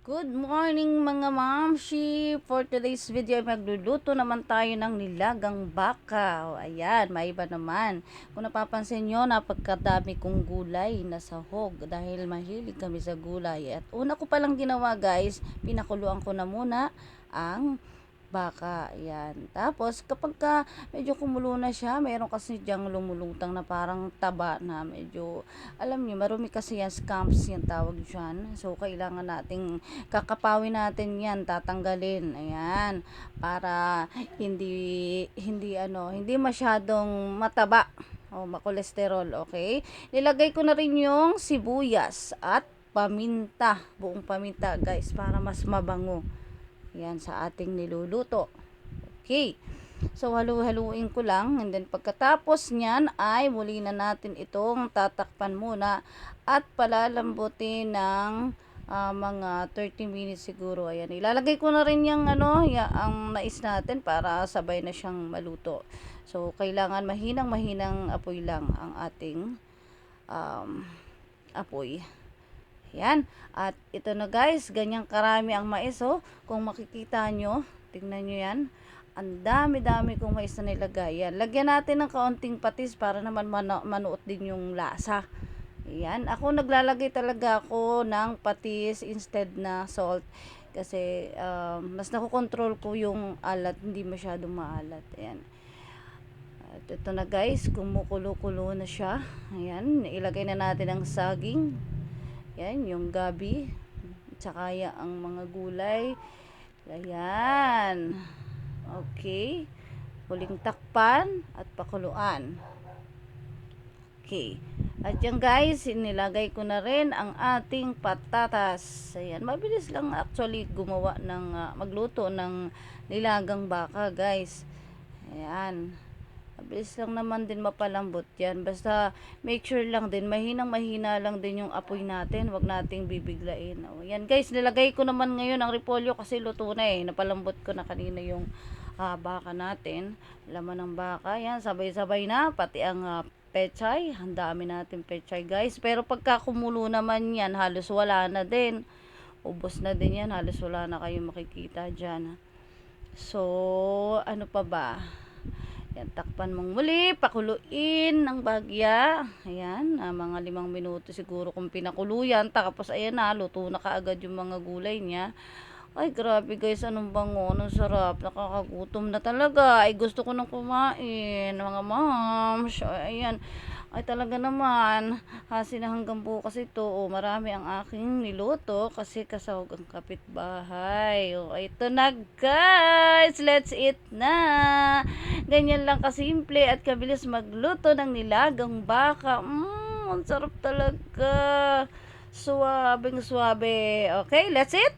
Good morning mga mamshi! For today's video ay magluluto naman tayo ng nilagang baka. O, ayan, maiba naman. Kung napapansin nyo, napagkadami kong gulay na sahog dahil mahilig kami sa gulay. At una ko palang ginawa guys, pinakuluan ko na muna ang baka. Ayan. Tapos, kapag medyo kumulo na siya, mayroon kasi diyang lumulutang na parang taba na medyo, alam niyo, marumi kasi yan, scamps yan tawag dyan. So, kailangan nating kakapawin natin yan, tatanggalin. Ayan. Para hindi masyadong mataba o makolesterol, okay? Nilagay ko na rin yung sibuyas at paminta, buong paminta guys, para mas mabango. Yan sa ating niluluto. Okay. So, halu-haluin ko lang. And then, pagkatapos nyan, ay muli na natin itong tatakpan muna at palalambutin ng mga 30 minutes siguro. Ayan. Ilalagay ko na rin yung ang mais natin para sabay na siyang maluto. So, kailangan mahinang apoy lang ang ating apoy. Yan. At ito na guys, ganyang karami ang mais. Oh. Kung makikita nyo, tingnan nyo yan. Ang dami-dami kong mais na nilagay. Yan. Lagyan natin ng kaunting patis para naman manuot din yung lasa. Yan. Ako naglalagay talaga ako ng patis instead na salt. Kasi mas nakokontrol ko yung alat. Hindi masyadong maalat. Yan. At ito na guys, kumukulo-kulo na siya. Ayan. Ilagay na natin ang saging. Yan, yung gabi. Tsaka ang mga gulay. Ayan. Okay. Huling takpan at pakuluan. Okay. At yan guys, inilagay ko na rin ang ating patatas. Ayan, mabilis lang actually gumawa ng magluto ng nilagang baka guys. Ayan. Mabilis lang naman din mapalambot yan. Basta make sure lang din, mahina lang din yung apoy natin. Huwag nating bibiglain. O, yan guys, nilagay ko naman ngayon ang repolyo kasi luto na eh. Napalambot ko na kanina yung baka natin. Laman ng baka. Yan, sabay-sabay na. Pati ang pechay. Ang dami natin pechay guys. Pero pagka kumulo naman yan, halos wala na din. Ubos na din yan. Halos wala na kayong makikita dyan. So, ano pa ba? Yan, takpan mong muli, pakuluin ng bagya. Ayan, mga 5 minuto siguro kung pinakulo yan. Tapos ayan na, luto na kaagad yung mga gulay niya. Ay, grabe guys, anong bango, anong sarap. Nakakagutom na talaga. Ay, gusto ko nang kumain, mga moms. Ayan, ay talaga naman. Kasi na hanggang bukas ito. O, marami ang aking niluto kasi kasawag ang kapitbahay. O, ito na guys. Let's eat na. Ganyan lang kasimple at kabilis magluto ng nilagang baka. Ang sarap talaga. Suwabing suwabe. Okay, let's eat.